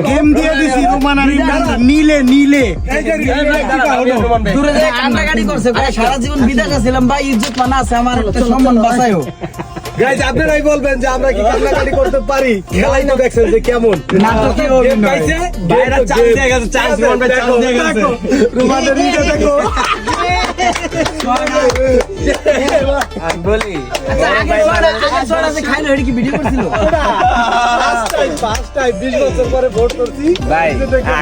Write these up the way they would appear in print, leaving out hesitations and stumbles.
Game দিয়ে দিছি Roman আর ইমরান নীলে নীলে দূরে যায় কান্নাকাটি করছে ভাই, সারা জীবন বিদেশে ছিলাম ভাই, ইজ্জত মানা আছে আমার, একটা সম্মান বাঁচায়ও। গাইজ আপনারাই বলবেন যে আমরা কি কান্নাকাটি করতে পারি, খেলাই তো দেখছেন যে কেমন নাটকীয় গেম অভিনয়। পাইছে, বাইরে চান্স দিয়ে গেছে, চান্স রোমান ভাই চান্স দিয়ে গেছে। রোমানের নিচে দেখো বলি আচ্ছা, আগে যে খাইলো এটা কি ভিডিও করছিল? ফার্স্ট টাইম 20 বছর পরে ভোট করছি ভাই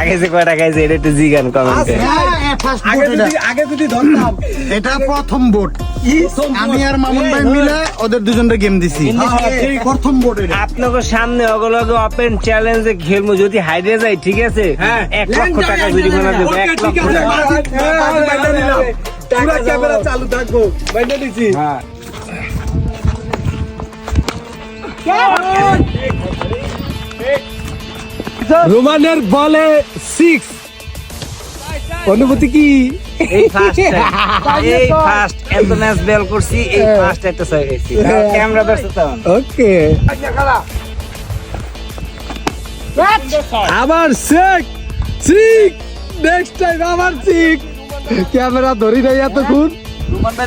আগে যে কয়টা খাইছে এটা একটু জিগান কমেন্টে। ফার্স্ট আগে যদি ধরতাম এটা প্রথম ভোট, আমি আর মামুন ভাই মিলে ওদের দুজনের গেম দিছি। প্রথম ভোট এটা। আপনাদের সামনে অগলগে ওপেন চ্যালেঞ্জে খেলবো, যদি হাইরে যাই ঠিক আছে 1 লক্ষ টাকা জরিমানা দেবো, 1 লক্ষ টাকা। পুরা ক্যামেরা চালু থাকবো, বাইরে দিছি। হ্যাঁ রোমানের বলে 6, অনুভূতি কি? এই ফার্স্ট এত ম্যাচ বেল করছি, এই ফার্স্ট একটা ছয় খাইছি। ক্যামেরা ধরছে তখন ওকে আবার সিক সিক, নেক্সট টাইম আবার সিক। ক্যামেরা ধরি নাই এতক্ষণ,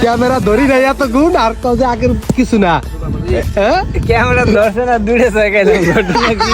ক্যামেরা ধরি নাই এতক্ষণ, আর কাজে আগের কিছু না। হ্যাঁ ক্যামেরা ধরছে না, দুইটা ছয় খাইলাম। ঘটনা কি?